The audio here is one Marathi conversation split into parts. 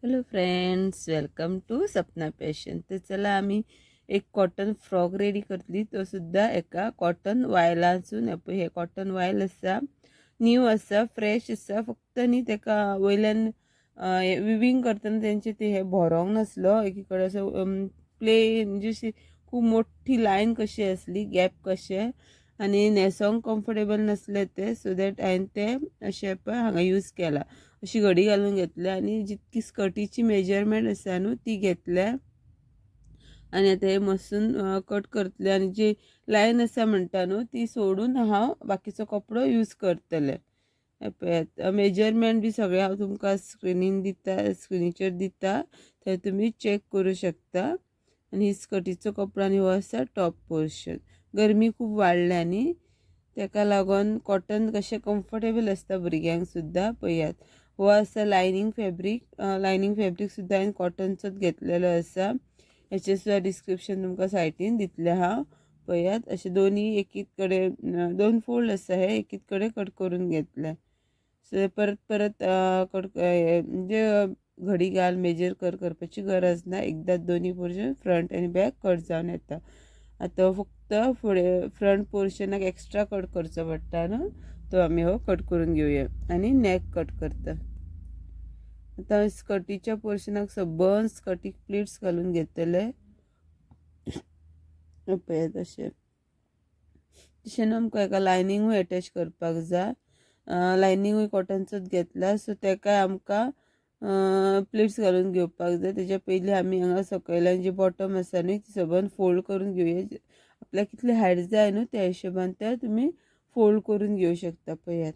Hello friends, welcome to Sapna fashion. तर चला आम्ही एक कॉटन फ्रॉक रेडी करतली. तो सुद्धा एका कॉटन वायलासून हे कॉटन वायल असा न्यू असा फ्रेश असा. फक्त न्ही तेका वयल्यान विविंग करतना तेंचे ते हे भरोंक नासलो. एकीकडे असं प्लेन म्हणजे अशी खूप मोठी लायन कशी असली, गॅप कशे, आणि न्हेसोंक कम्फर्टेबल नसले ते. सो दॅट हांवें ते अशें पळय हांगा यूज केला. अशी घडी घालून घेतल्या आणि जितकी स्कर्टीची मेजरमेंट आसा न्हू ती घेतल्या आणि आता हे मसून कट करतले. आणि जी लायन आसा म्हणटा न्हू ती सोडून हांव बाकीचो कपडो यूज करतले. मेजरमेंट बी सगळें हांव तुमकां स्क्रिनीचेर दिता, थंय तुमी चॅक करूं शकता. आणि ही स्कर्टीचो कपडो आनी हो आसा टॉप पोर्शन. गरमी खूब वाडल्या न्ही, तेका लागून कॉटन कशें कम्फर्टेबल आसता भुरग्यांक सुद्दां. पळयात, हो आसा लायनींग फॅब्रीक सुद्दां हांवें कॉटनचोच घेतलेलो आसा. हेचें सुद्दां डिस्क्रिप्शन तुमकां सायटीन दितलें हांव. पळयात, अशें दोनी एकीच कडेन दोन फोल्ड आसा, हे एकीच कडेन कट करून घेतले. सो परत परत म्हणजे घडी घाल मेजर करपाची गरज ना. एकदाच दोन्ही पोर्शन फ्रंट आनी बॅक कट जावन येता. आतां फक्त फुडें फ्रंट पोर्शनाक एक्स्ट्रा कट करचो पडटा न्हू, तो आमी हो कट करून घेवया. आनी नॅक कट करता. आतां स्कर्टीच्या पोर्शनाक सबंद स्कर्टीक प्लीट्स घालून घेतले. पळयात अशें तशें आमकां एका लायनींगूय अटॅच करपाक जाय. लायनींगूय कॉटनचोच घेतला. सो तेकाय आमकां प्लेट्स घालून घेवपाक जाय. तेज्या पयलीं आमी हांगा सकयल्यान जी बॉटम आसा न्ही ती सबंद फोल्ड करून घेवया. आपल्याक कितली हायट जाय न्हू त्या हिशोबान ते तुमी फोल्ड करून घेवं शकता. पळयात,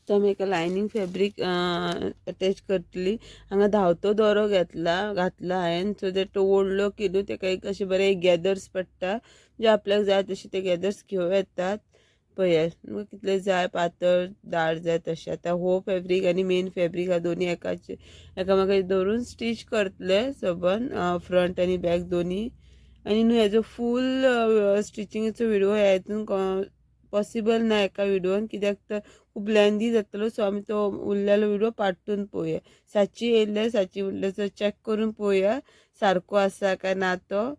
तर आमी एका लायनींग फॅब्रीक अटॅच करतली. हांगा धांवतो दोरो घातला हांवें. सो दॅट तो ओडलो की न्हू तेका एक अशें बरें गॅदर्स पडटा, जे आपल्याक जाय तशे ते गॅदर्स घेवं येतात. पळयात, तुमकां कितले जाय, पातळ दाट जाय तशें. आतां हो फॅब्रीक आनी मेन फॅब्रीक हा दोनी एकामेकाचेर दवरून स्टीच करतले सबंद फ्रंट आनी बॅक दोनी. आनी न्हू हेजो फूल स्टिचिंगेचो व्हिडिओ ह्या हितून पॉसिबल ना एका व्हिडिओन, कित्याक तर खूब लेंदी जातलो. सो आमी तो उरलेलो व्हिडिओ पार्टून पळोवया. साची येयल्ले साची म्हणल्यार चॅक करून पळोवया सारको आसा काय ना तो.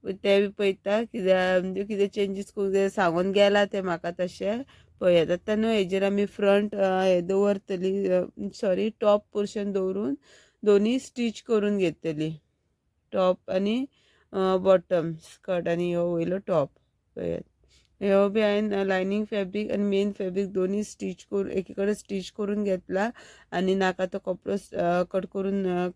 ते बी पळयता, कित्याक म्हणजे कितें चेंजीस करूंक जाय सांगून गेला ते म्हाका तशें. पळयात, आतां न्हू हेजेर आमी फ्रंट हे दवरतली, टॉप पोर्शन दवरून दोनी स्टीच करून घेतली. टॉप आनी बॉटम स्कर्ट आनी हो वयलो टॉप. पळयात, ह्यो बी हांवें लायनींग फॅब्रीक आनी मेन फॅब्रीक दोनी स्टीच करून एकी कडेन स्टीच करून घेतला. आनी नाका तो कपडो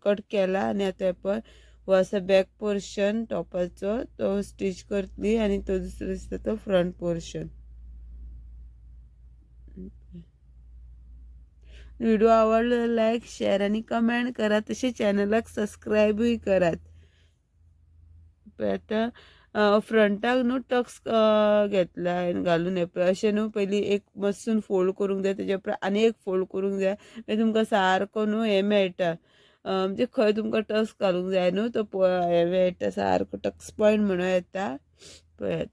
कट केला. आनी आतां पळय हो आसा बॅक पोर्शन टॉपाचो, तो स्टीच करतली. आनी तो दुसरो दिसता तो फ्रंट पोर्शन. व्हिडिओ आवडलो लायक, शेअर आणि कमेंट करा. तसे चॅनलाक सबस्क्राईबही करात. आता फ्रंटाक न्हू टक्स घेतला हांवें घालून. हे पळय अशें न्हू, पयलीं एक मसून फोल्ड करूंक जाय, तेज्या उपरांत आनी एक फोल्ड करूंक जाय. मागीर तुमकां सारको न्हू हे मेळटा, म्हणजे खंय तुमकां टक्स घालूंक जाय न्हू तो हे मेळटा सारको. टक्स पॉयंट म्हणून येता. पळयात,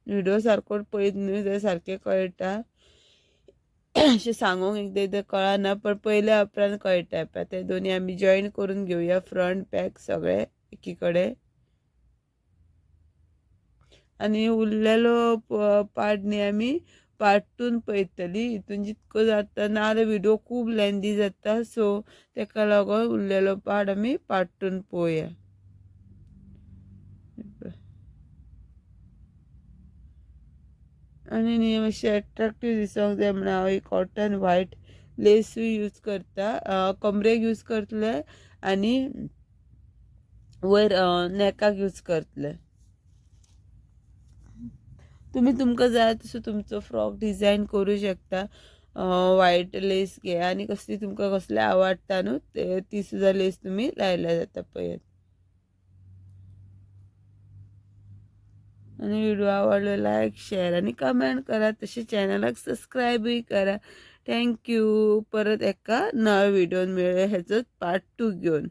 व्हिडिओ सारको पळयत न्हू जाल्यार सारकें कळटा. अशें सांगूंक एकदां एकदां कळना, पण पयल्या उपरांत कळटा. पळय ते दोनी आमी जॉयन करून घेवया, फ्रंट बॅक सगळे एकी कडेन. आनी उरलेलो पार्ट न्ही आमी पार्टून पळयतली. हितून जितको जाता ना जाल्यार व्हिडिओ खूब लेंदी जाता. सो तेका लागून उरलेलो पार्ट आमी पार्टून पळोवया. आनी न्ही मातशें एट्रॅक्टीव दिसोंक जाय म्हणून हांव एक कॉटन व्हायट लेसूय यूज करता. कमरेक यूज करतले आनी वयर नॅकाक यूज करतले. तुमी तुमकां जाय तसो तुमचो फ्रॉक डिझायन करूं शकता. व्हायट लेस घे आनी कसली तुमकां कसले आवडटा न्हू ती सुद्दां लेस तुमी लायल्या जाता. पळयात, आनी व्हिडिओ आवडलो लायक, शेअर आनी कमेंट करा. तशें चॅनलाक सबस्क्रायबूय करा. थँक्यू. परत एका नव्या व्हिडिओन मेळुया हेचो पार्ट 2 घेवन.